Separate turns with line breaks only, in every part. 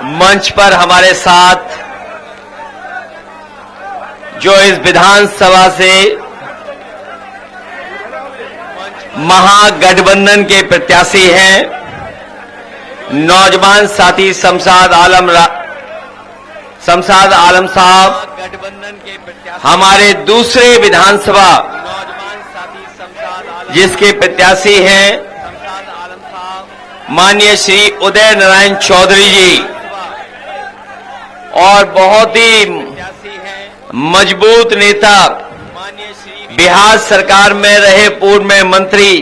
मंच पर हमारे साथ जो इस विधानसभा से महागठबंधन के प्रत्याशी हैं, नौजवान साथी शमशाद आलम साहब, गठबंधन के प्रत्याशी हमारे दूसरे विधानसभा जिसके प्रत्याशी हैं माननीय श्री उदय नारायण चौधरी जी, और बहुत ही मजबूत नेता, बिहार सरकार में रहे पूर्व में मंत्री,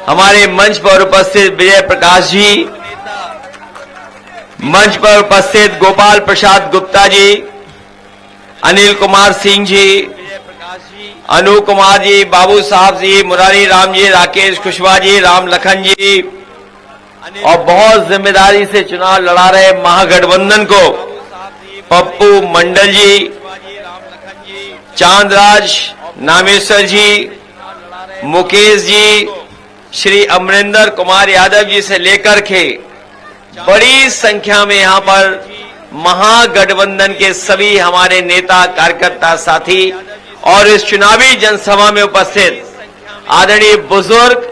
हमारे मंच पर उपस्थित विजय प्रकाश जी, मंच पर उपस्थित गोपाल प्रसाद गुप्ता जी, अनिल कुमार सिंह जी, अनु कुमार जी, बाबू साहब जी, मुरारी राम जी, राकेश कुशवाहा जी, राम लखन जी, और बहुत जिम्मेदारी से चुनाव लड़ा रहे महागठबंधन को पप्पू मंडल जी, चांदराज नामेश्वर जी, मुकेश जी, श्री अमरिंदर कुमार यादव जी से लेकर के बड़ी संख्या में यहां पर महागठबंधन के सभी हमारे नेता कार्यकर्ता साथी और इस चुनावी जनसभा में उपस्थित आदरणीय बुजुर्ग,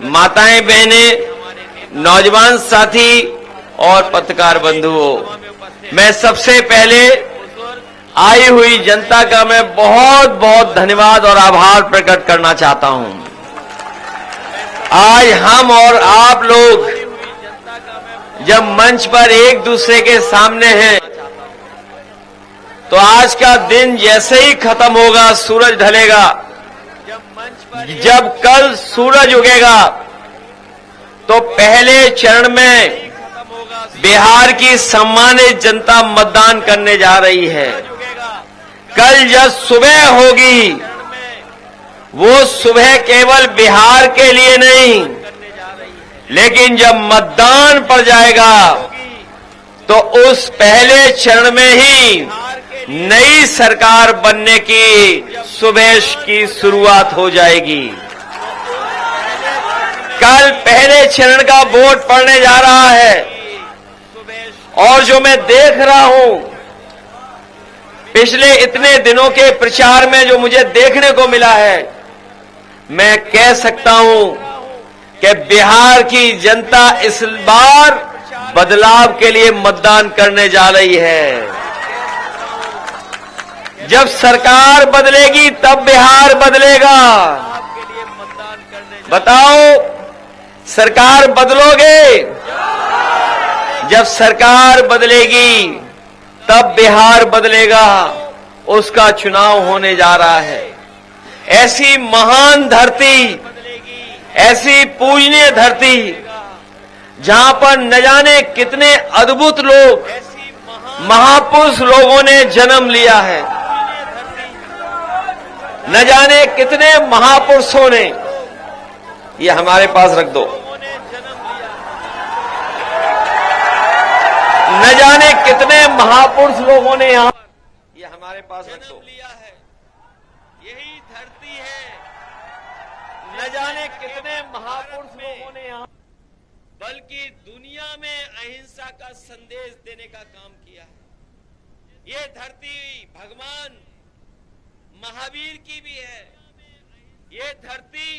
माताएं, बहनें, नौजवान साथी और पत्रकार बंधुओं, मैं सबसे पहले आई हुई जनता का मैं बहुत बहुत धन्यवाद और आभार प्रकट करना चाहता हूं। आज हम और आप लोग जब मंच पर एक दूसरे के सामने हैं, तो आज का दिन जैसे ही खत्म होगा, सूरज ढलेगा, जब कल सूरज उगेगा, तो पहले चरण में बिहार की सम्मानित जनता मतदान करने जा रही है। कल जब सुबह होगी, वो सुबह केवल बिहार के लिए नहीं, लेकिन जब मतदान पड़ जाएगा तो उस पहले चरण में ही नई सरकार बनने की सुबह की शुरुआत हो जाएगी। कल पहले चरण का वोट पड़ने जा रहा है, और जो मैं देख रहा हूं पिछले इतने दिनों के प्रचार में जो मुझे देखने को मिला है, मैं कह सकता हूं कि बिहार की जनता इस बार बदलाव के लिए मतदान करने जा रही है। जब सरकार बदलेगी तब बिहार बदलेगा। बताओ, सरकार बदलोगे? जब सरकार बदलेगी तब बिहार बदलेगा। उसका चुनाव होने जा रहा है। ऐसी महान धरती, ऐसी पूजनीय धरती, जहां पर न जाने कितने अद्भुत लोग, महापुरुष लोगों ने जन्म लिया है, न जाने कितने महापुरुषों ने, ये हमारे पास रख दो, न जाने कितने महापुरुष लोगों ने यहां, ये हमारे पास रख दो, लिया है। यही धरती है, न जाने कितने महापुरुष लोगों ने यहां, बल्कि दुनिया में अहिंसा का संदेश देने का काम किया है। ये धरती भगवान महावीर की भी है। ये धरती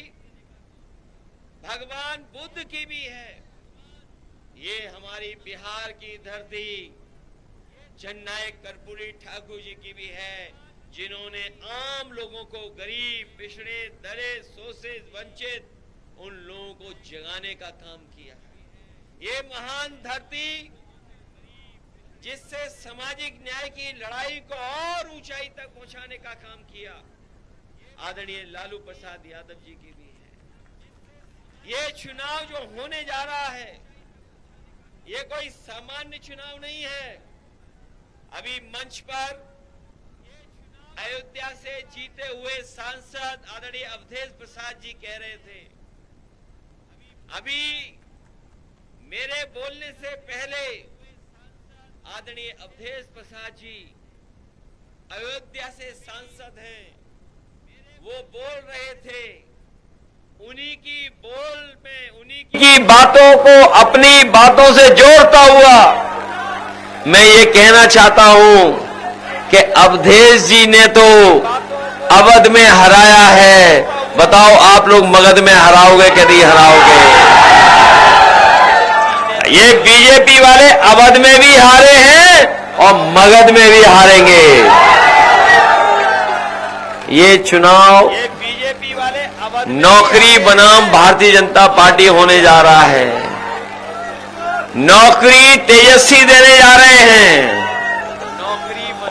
भगवान बुद्ध की भी है। ये हमारी बिहार की धरती जननायक कर्पूरी ठाकुर जी की भी है, जिन्होंने आम लोगों को, गरीब, पिछड़े, दलित, शोषित, वंचित, उन लोगों को जगाने का काम किया। ये महान धरती जिससे सामाजिक न्याय की लड़ाई को और ऊंचाई तक पहुंचाने का काम किया, आदरणीय लालू प्रसाद यादव जी की भी है। ये चुनाव जो होने जा रहा है, ये कोई सामान्य चुनाव नहीं है। अभी मंच पर अयोध्या से जीते हुए सांसद आदरणीय अवधेश प्रसाद जी कह रहे थे, अभी मेरे बोलने से पहले आदरणीय अवधेश प्रसाद जी अयोध्या से सांसद हैं, वो बोल रहे थे, उन्हीं की बोल में, उन्हीं की बातों को अपनी बातों से जोड़ता हुआ मैं ये कहना चाहता हूं कि अवधेश जी ने तो अवध में हराया है, बताओ आप लोग मगध में हराओगे कि नहीं हराओगे? ये बीजेपी वाले अवध में भी हारे हैं और मगध में भी हारेंगे। ये चुनाव
बीजेपी वाले अवध
नौकरी बनाम भारतीय जनता पार्टी होने जा रहा है। नौकरी तेजस्वी देने जा रहे हैं।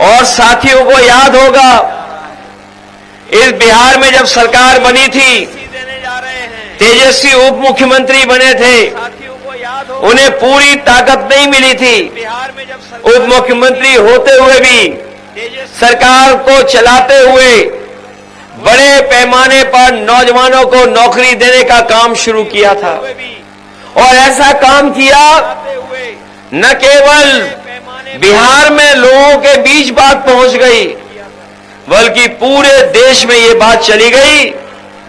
और साथियों को याद होगा, इस बिहार में जब सरकार बनी थी, तेजस्वी उप मुख्यमंत्री बने थे, उन्हें पूरी ताकत नहीं मिली थी। उप मुख्यमंत्री होते हुए भी सरकार को चलाते हुए बड़े पैमाने पर नौजवानों को नौकरी देने का काम शुरू किया था। और ऐसा काम किया, न केवल बिहार में लोगों के बीच बात पहुंच गई, बल्कि पूरे देश में ये बात चली गई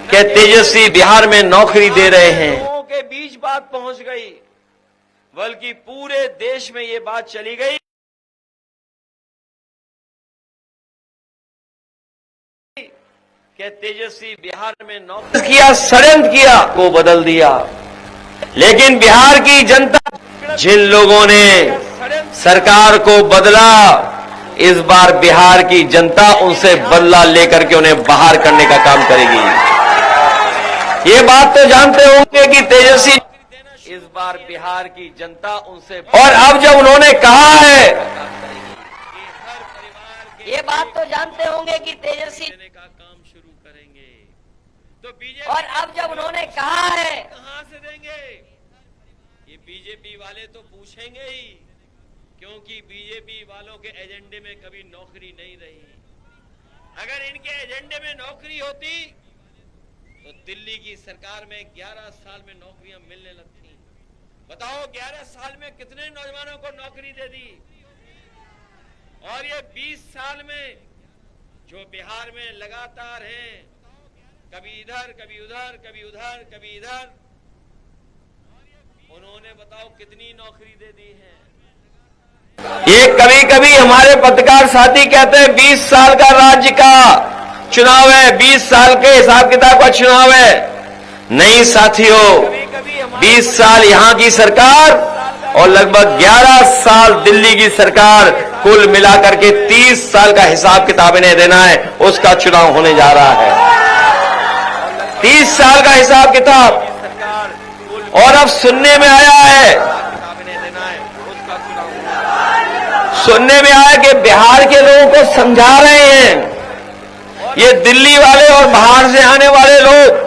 कि तेजस्वी बिहार में नौकरी दे रहे हैं। लोगों के बीच बात पहुंच गई, बल्कि पूरे देश में ये बात चली गई कि तेजस्वी बिहार में नौकरी किया, षड्यंत्र किया, को बदल दिया। लेकिन बिहार की जनता, जिन लोगों ने सरकार को बदला, इस बार बिहार की जनता उनसे बदला लेकर के उन्हें बाहर करने का काम करेगी। ये बात तो जानते होंगे कि तेजस्वी इस बार बिहार की जनता उनसे, और अब जब उन्होंने कहा है,
ये बात तो जानते होंगे कि तेजस्वी
का काम शुरू करेंगे, तो बीजेपी,
और अब जब उन्होंने कहा है,
कहां से देंगे? ये बीजेपी वाले तो पूछेंगे ही, क्योंकि बीजेपी वालों के एजेंडे में कभी नौकरी नहीं रही। अगर इनके एजेंडे में नौकरी होती तो दिल्ली की सरकार में 11 साल में नौकरियां मिलने लगती। बताओ 11 साल में कितने नौजवानों को नौकरी दे दी? और ये 20 साल में जो बिहार में लगातार हैं, कभी इधर कभी उधर, कभी उधर कभी इधर, उन्होंने बताओ कितनी नौकरी दे दी है।
ये कभी कभी हमारे पत्रकार साथी कहते हैं 20 साल का राज्य का चुनाव है, 20 साल के हिसाब किताब का चुनाव है। नहीं साथियों, 20 साल यहां की सरकार और लगभग 11 साल दिल्ली की सरकार, कुल मिलाकर के 30 साल का हिसाब किताब इन्हें देना है, उसका चुनाव होने जा रहा है। 30 साल का हिसाब किताब। और अब सुनने में आया है, सुनने में आया कि बिहार के लोगों को समझा रहे हैं, ये दिल्ली वाले और बाहर से आने वाले लोग,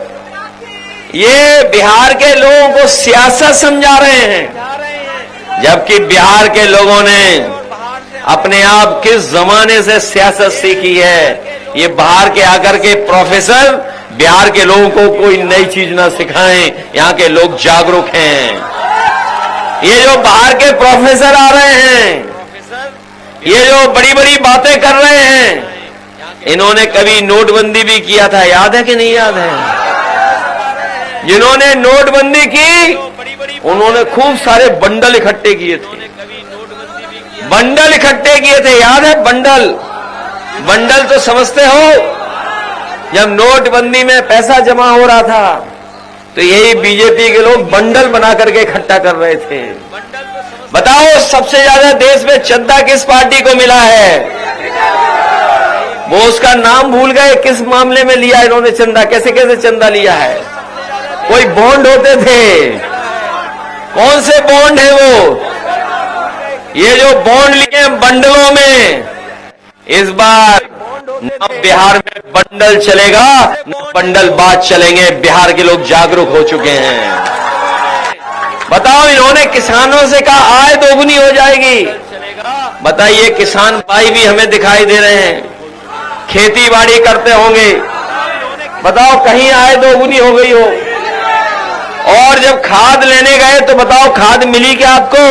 ये बिहार के लोगों को सियासत समझा रहे हैं, जबकि बिहार के लोगों ने अपने आप किस जमाने से सियासत सीखी है। ये बाहर के आकर के प्रोफेसर बिहार के लोगों को कोई नई चीज ना सिखाएं, यहाँ के लोग जागरूक हैं। ये जो बाहर के प्रोफेसर आ रहे हैं, ये जो बड़ी बड़ी बातें कर रहे हैं, इन्होंने कभी नोटबंदी भी किया था, याद है कि नहीं याद है? जिन्होंने नोटबंदी की, उन्होंने खूब सारे बंडल इकट्ठे किए थे, बंडल इकट्ठे किए थे, याद है? बंडल, बंडल तो समझते हो, जब नोटबंदी में पैसा जमा हो रहा था तो यही बीजेपी के लोग बंडल बना करके इकट्ठा कर रहे थे। बताओ सबसे ज्यादा देश में चंदा किस पार्टी को मिला है? वो उसका नाम भूल गए, किस मामले में लिया इन्होंने चंदा, कैसे कैसे चंदा लिया है? कोई बॉन्ड होते थे, कौन से बॉन्ड है वो? ये जो बॉन्ड लिए बंडलों में, इस बार न बिहार में बंडल चलेगा न बंडल बात चलेंगे। बिहार के लोग जागरूक हो चुके हैं। बताओ, इन्होंने किसानों से कहा आय दोगुनी हो जाएगी। बताइए, किसान भाई भी हमें दिखाई दे रहे हैं, खेती बाड़ी करते होंगे, बताओ कहीं आय दोगुनी हो गई हो? और जब खाद लेने गए तो बताओ खाद मिली क्या आपको?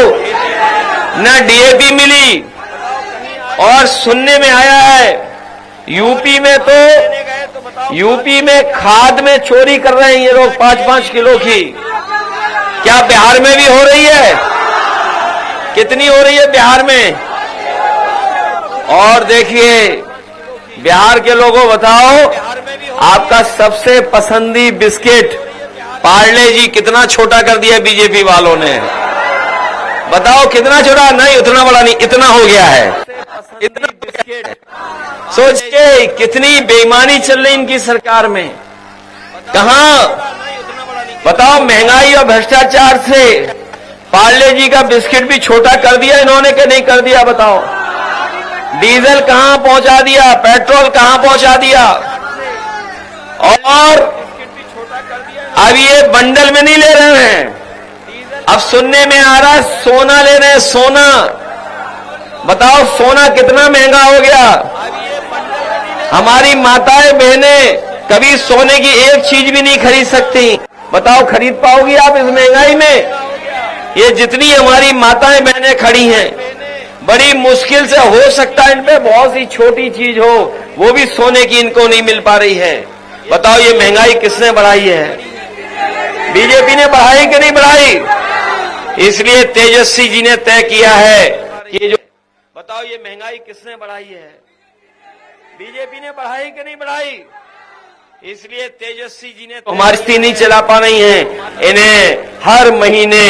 न डीएपी मिली। और सुनने में आया है यूपी में, तो यूपी में खाद में चोरी कर रहे हैं ये लोग 5-5 किलो की। क्या बिहार में भी हो रही है? कितनी हो रही है बिहार में? और देखिए बिहार के लोगों बताओ, आपका सबसे पसंदी बिस्किट पार्ले जी कितना छोटा कर दिया बीजेपी वालों ने। बताओ कितना छोटा, नहीं उतना बड़ा नहीं, इतना हो गया है, इतना बिस्किट। सोचिए कितनी बेईमानी चल रही इनकी सरकार में। कहां बताओ, महंगाई और भ्रष्टाचार से पार्ले जी का बिस्किट भी छोटा कर दिया इन्होंने कि नहीं कर दिया बताओ। डीजल कहां पहुंचा दिया, पेट्रोल कहां पहुंचा दिया। और अब ये बंडल में नहीं ले रहे हैं, अब सुनने में आ रहा है सोना ले रहे हैं, सोना। बताओ सोना कितना महंगा हो गया। हमारी माताएं बहनें कभी सोने की एक चीज भी नहीं खरीद सकती। बताओ खरीद पाओगी आप इस महंगाई में। ये जितनी हमारी माताएं बहनें खड़ी हैं, बड़ी मुश्किल से हो सकता है इन पे बहुत सी छोटी चीज हो, वो भी सोने की इनको नहीं मिल पा रही है। बताओ ये महंगाई किसने बढ़ाई है, बीजेपी ने बढ़ाई कि नहीं बढ़ाई। इसलिए तेजस्वी जी ने तय किया है कि जो बताओ ये महंगाई किसने बढ़ाई है, बीजेपी ने बढ़ाई कि नहीं बढ़ाई। इसलिए तेजस्वी जी ने हमारी स्थिति नहीं चला पा रही है, इन्हें हर महीने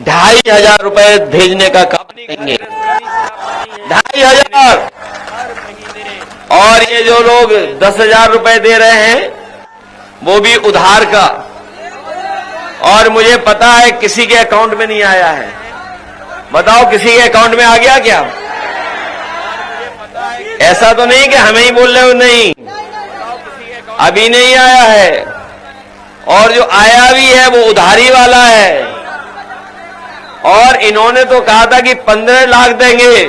2500 रुपए भेजने का काम करेंगे, 2500। और ये जो लोग 10,000 रुपए दे रहे हैं वो भी उधार का, और मुझे पता है किसी के अकाउंट में नहीं आया है। बताओ किसी के अकाउंट में आ गया क्या। ऐसा तो नहीं कि हमें ही बोल रहे हो, नहीं अभी नहीं आया है। और जो आया भी है वो उधारी वाला है, और इन्होंने तो कहा था कि 15 लाख देंगे,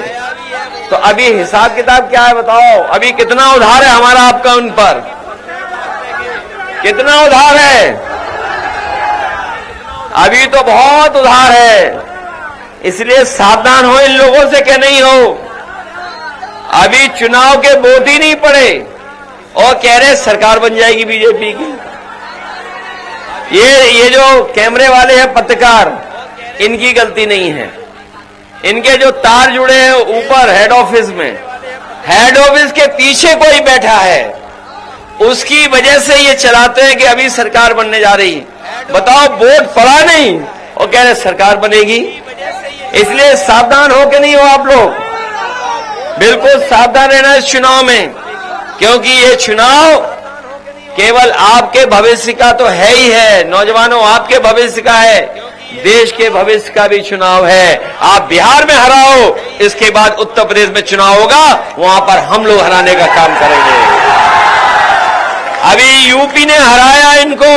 तो अभी हिसाब किताब क्या है बताओ। अभी कितना उधार है हमारा आपका उन पर, कितना उधार है। अभी तो बहुत उधार है, इसलिए सावधान हो इन लोगों से कि नहीं हो। अभी चुनाव के वोट ही नहीं पड़े और कह रहे सरकार बन जाएगी बीजेपी की। ये जो कैमरे वाले हैं पत्रकार, इनकी गलती नहीं है। इनके जो तार जुड़े हैं ऊपर हेड ऑफिस में, हेड ऑफिस के पीछे कोई बैठा है, उसकी वजह से ये चलाते हैं कि अभी सरकार बनने जा रही है। बताओ वोट पड़ा नहीं और कह रहे सरकार बनेगी। इसलिए सावधान हो कि नहीं हो आप लोग, बिल्कुल सावधान रहना इस चुनाव में, क्योंकि ये चुनाव केवल आपके भविष्य का तो है ही है, नौजवानों आपके भविष्य का है, देश के भविष्य का भी चुनाव है। आप बिहार में हराओ, इसके बाद उत्तर प्रदेश में चुनाव होगा, वहां पर हम लोग हराने का काम करेंगे। अभी यूपी ने हराया इनको,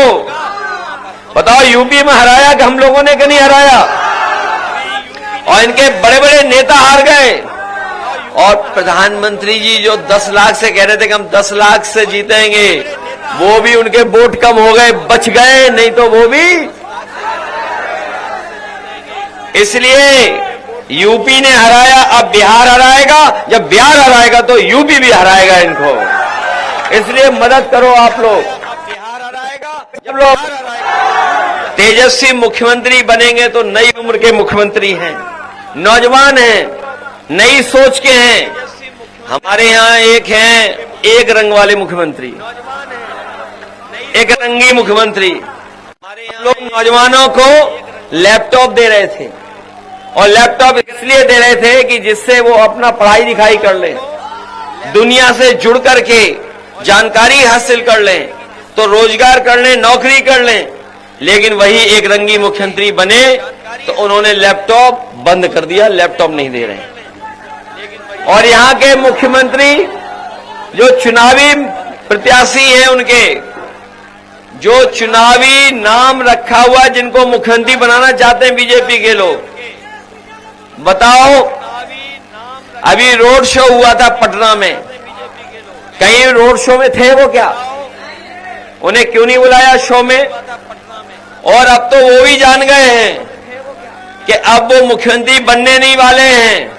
बताओ यूपी में हराया कि हम लोगों ने कि नहीं हराया। और इनके बड़े बड़े नेता हार गए, और प्रधानमंत्री जी जो 10 लाख से कह रहे थे कि हम 10 लाख से जीतेंगे, वो भी उनके वोट कम हो गए, बच गए, नहीं तो वो भी। इसलिए यूपी ने हराया, अब बिहार हराएगा, जब बिहार हराएगा तो यूपी भी हराएगा इनको। इसलिए मदद करो आप लोग। बिहार हराएगा जब लोग तेजस्वी मुख्यमंत्री बनेंगे तो नई उम्र के मुख्यमंत्री हैं, नौजवान हैं, नई सोच के हैं। हमारे यहाँ एक हैं एक रंग वाले मुख्यमंत्री, एक रंगी मुख्यमंत्री। हमारे यहाँ लोग नौजवानों को लैपटॉप दे रहे थे, और लैपटॉप इसलिए दे रहे थे कि जिससे वो अपना पढ़ाई लिखाई कर लें, दुनिया से जुड़ करके जानकारी हासिल कर लें, तो रोजगार कर लें, नौकरी कर लें। लेकिन वही एक रंगी मुख्यमंत्री बने तो उन्होंने लैपटॉप बंद कर दिया, लैपटॉप नहीं दे रहे। और यहाँ के मुख्यमंत्री जो चुनावी प्रत्याशी हैं, उनके जो चुनावी नाम रखा हुआ, जिनको मुख्यमंत्री बनाना चाहते हैं बीजेपी के लोग, बताओ अभी रोड शो हुआ था पटना में, कहीं रोड शो में थे वो क्या, उन्हें क्यों नहीं बुलाया शो में। और अब तो वो भी जान गए हैं कि अब वो मुख्यमंत्री बनने नहीं वाले हैं,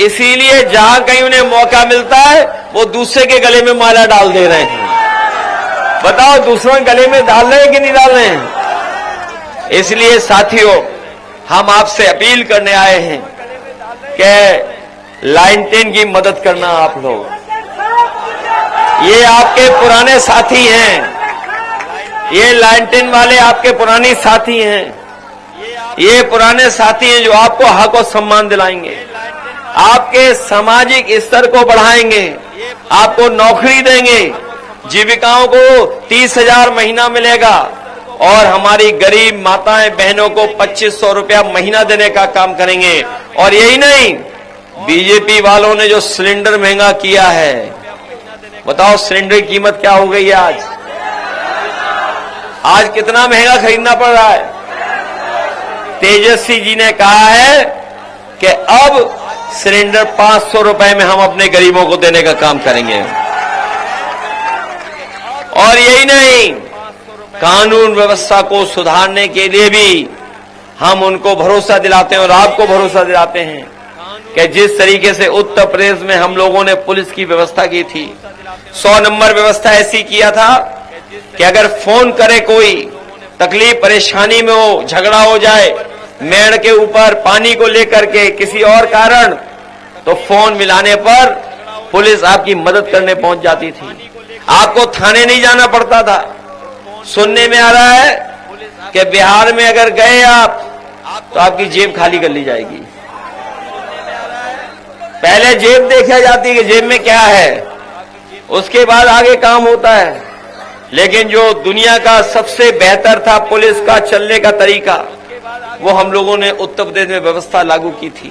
इसीलिए जहां कहीं उन्हें मौका मिलता है वो दूसरे के गले में माला डाल दे रहे हैं। बताओ दूसरों के गले में डाल रहे हैं कि नहीं डाल रहे हैं। इसलिए साथियों, हम आपसे अपील करने आए हैं कि लाइन 10 की मदद करना आप लोग। ये आपके पुराने साथी हैं, ये लाइन 10 वाले आपके पुराने साथी हैं, ये पुराने साथी हैं जो आपको हक और सम्मान दिलाएंगे, आपके सामाजिक स्तर को बढ़ाएंगे, आपको नौकरी देंगे, जीविकाओं को 30,000 महीना मिलेगा और हमारी गरीब माताएं बहनों को 2500 रुपया महीना देने का काम करेंगे। और यही नहीं, बीजेपी वालों ने जो सिलेंडर महंगा किया है, बताओ सिलेंडर की कीमत क्या हो गई है आज कितना महंगा खरीदना पड़ रहा है। तेजस्वी जी ने कहा है कि अब सिलेंडर 500 रुपए में हम अपने गरीबों को देने का काम करेंगे। और यही नहीं, कानून व्यवस्था को सुधारने के लिए भी हम उनको भरोसा दिलाते हैं और आपको भरोसा दिलाते हैं कि जिस तरीके से उत्तर प्रदेश में हम लोगों ने पुलिस की व्यवस्था की थी, 100 नंबर व्यवस्था ऐसी किया था कि अगर फोन करे कोई, तकलीफ परेशानी में हो, झगड़ा हो जाए, मेड़ के ऊपर पानी को लेकर के किसी और कारण, तो फोन मिलाने पर पुलिस आपकी मदद करने पहुंच जाती थी। आपको थाने नहीं जाना पड़ता था। सुनने में आ रहा है कि बिहार में अगर गए आप तो आपकी जेब खाली कर ली जाएगी। पहले जेब देखा जाती कि जेब में क्या है, उसके बाद आगे काम होता है। लेकिन जो दुनिया का सबसे बेहतर था पुलिस का चलने का तरीका, वो हम लोगों ने उत्तर प्रदेश में व्यवस्था लागू की थी।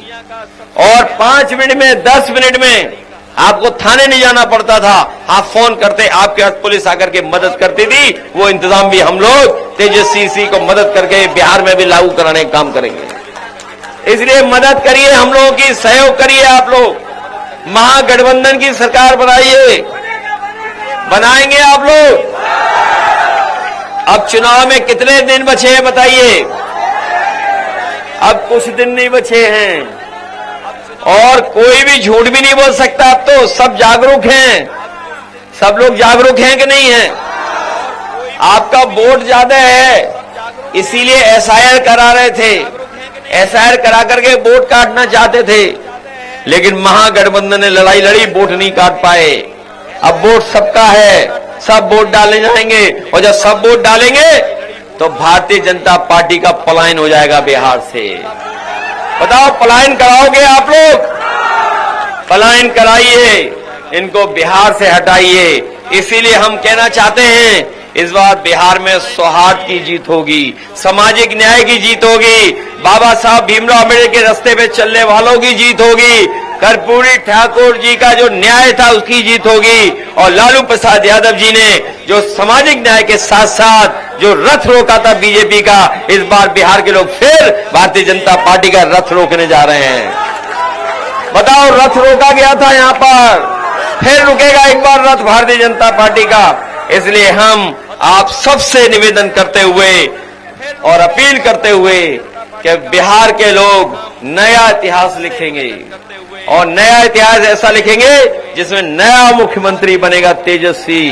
और 5 मिनट में, 10 मिनट में आपको थाने नहीं जाना पड़ता था। आप फोन करते, आपके पास पुलिस आकर के मदद करती थी। वो इंतजाम भी हम लोग तेजस्वी को मदद करके बिहार में भी लागू कराने का काम करेंगे। इसलिए मदद करिए, हम लोगों की सहयोग करिए। आप लोग महागठबंधन की सरकार बनाइए, बनाएंगे आप लोग। अब चुनाव में कितने दिन बचे हैं बताइए? अब कुछ दिन नहीं बचे हैं और कोई भी झूठ भी नहीं बोल सकता। अब तो सब जागरूक हैं, सब लोग जागरूक हैं कि नहीं है? आपका वोट ज्यादा है, इसीलिए एसआईआर करा रहे थे, एसआईआर करा करके वोट काटना चाहते थे, लेकिन महागठबंधन ने लड़ाई लड़ी, वोट नहीं काट पाए। अब वोट सबका है, सब वोट डालने जाएंगे और जब सब वोट डालेंगे तो भारतीय जनता पार्टी का पलायन हो जाएगा बिहार से। बताओ, पलायन कराओगे आप लोग? पलायन कराइए, इनको बिहार से हटाइए। इसीलिए हम कहना चाहते हैं, इस बार बिहार में सौहार्द की जीत होगी, सामाजिक न्याय की जीत होगी, बाबा साहब भीमराव अम्बेडकर के रास्ते पे चलने वालों की जीत होगी, कर्पूरी ठाकुर जी का जो न्याय था उसकी जीत होगी, और लालू प्रसाद यादव जी ने जो सामाजिक न्याय के साथ साथ जो रथ रोका था बीजेपी का, इस बार बिहार के लोग फिर भारतीय जनता पार्टी का रथ रोकने जा रहे हैं। बताओ, रथ रोका गया था यहाँ पर, फिर रुकेगा एक बार रथ भारतीय जनता पार्टी का। इसलिए हम आप सबसे निवेदन करते हुए और अपील करते हुए कि बिहार के लोग नया इतिहास लिखेंगे, और नया इतिहास ऐसा लिखेंगे जिसमें नया मुख्यमंत्री बनेगा तेजस्वी।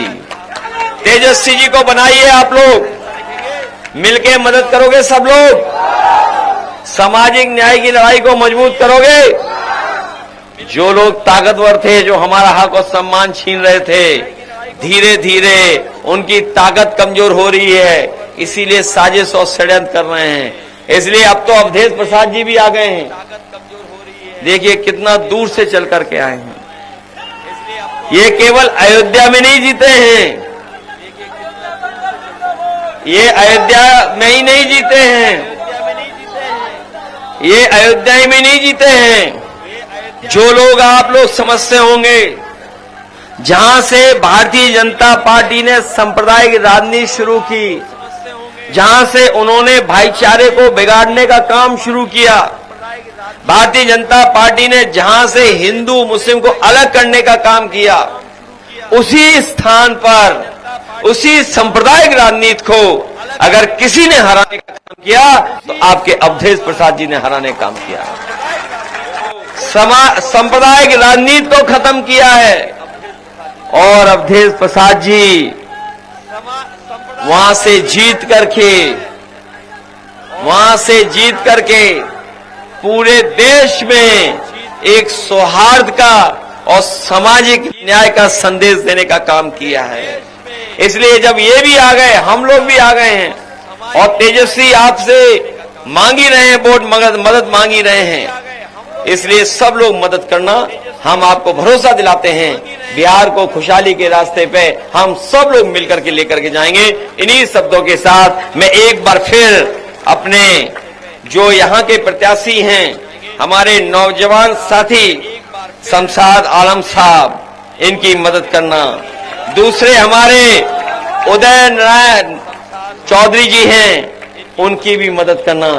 तेजस्वी जी को बनाइए, आप लोग मिलके मदद करोगे, सब लोग सामाजिक न्याय की लड़ाई को मजबूत करोगे। जो लोग ताकतवर थे, जो हमारा हक और सम्मान छीन रहे थे, धीरे धीरे उनकी ताकत कमजोर हो रही है, इसीलिए साजिश और षड्यंत्र कर रहे हैं। इसलिए अब तो अवधेश प्रसाद जी भी आ गए हैं, देखिए कितना दूर से चल करके आए हैं। ये केवल अयोध्या में नहीं जीते हैं, ये अयोध्या में ही नहीं जीते हैं, ये अयोध्या में नहीं जीते हैं। जो लोग आप लोग समझते होंगे, जहां से भारतीय जनता पार्टी ने सांप्रदायिक राजनीति शुरू की, जहां से उन्होंने भाईचारे को बिगाड़ने का काम शुरू किया, भारतीय जनता पार्टी ने जहां से हिंदू मुस्लिम को अलग करने का काम किया, उसी स्थान पर उसी सांप्रदायिक राजनीति को अगर किसी ने हराने का काम किया तो आपके अवधेश प्रसाद जी ने हराने का काम किया। सांप्रदायिक राजनीति को खत्म किया है, और अवधेश प्रसाद जी वहां से जीत करके पूरे देश में एक सौहार्द का और सामाजिक न्याय का संदेश देने का काम किया है। इसलिए जब ये भी आ गए, हम लोग भी आ गए हैं और तेजस्वी आपसे मांग ही रहे हैं, वोट मदद मांग ही रहे हैं, इसलिए सब लोग मदद करना। हम आपको भरोसा दिलाते हैं बिहार को खुशहाली के रास्ते पे हम सब लोग मिलकर के लेकर के जाएंगे। इन्हीं शब्दों के साथ मैं एक बार फिर अपने जो यहाँ के प्रत्याशी हैं, हमारे नौजवान साथी शमशाद आलम साहब, इनकी मदद करना। दूसरे हमारे उदय नारायण चौधरी जी हैं, उनकी भी मदद करना,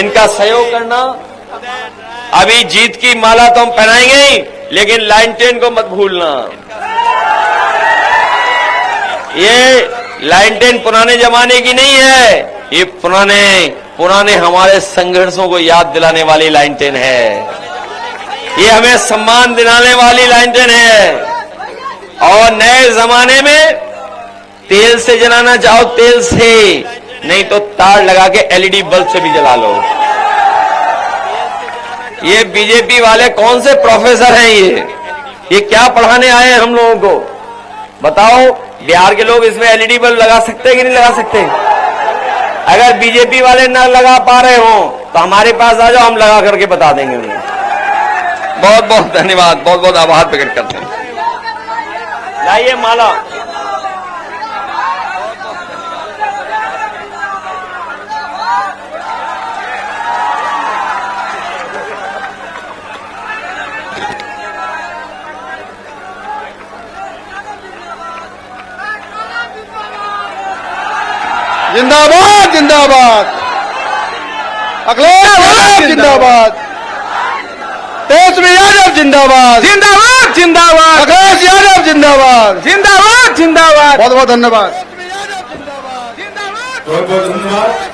इनका सहयोग करना। अभी जीत की माला तो हम पहनाएंगे ही, लेकिन लाइन 10 को मत भूलना। ये लाइन 10 पुराने जमाने की नहीं है, ये पुराने हमारे संघर्षों को याद दिलाने वाली लाइन 10 है। ये हमें सम्मान दिलाने वाली लाइन 10 है। और नए जमाने में तेल से जलाना चाहो तेल से, नहीं तो तार लगा के एलईडी बल्ब से भी जला लो। ये बीजेपी वाले कौन से प्रोफेसर हैं? ये क्या पढ़ाने आए हैं हम लोगों को? बताओ, बिहार के लोग इसमें एलईडी बल्ब लगा सकते हैं कि नहीं लगा सकते? अगर बीजेपी वाले ना लगा पा रहे हो तो हमारे पास आ जाओ, हम लगा करके बता देंगे उन्हें। बहुत बहुत धन्यवाद, बहुत बहुत आभार प्रकट करते हैं। लाइए माला।
जिंदाबाद जिंदाबाद, अखिलेश यादव जिंदाबाद, तेजस्वी यादव जिंदाबाद,
जिंदाबाद जिंदाबाद,
अखिलेश यादव जिंदाबाद,
जिंदाबाद जिंदाबाद।
बहुत बहुत धन्यवाद।
बहुत बहुत धन्यवाद।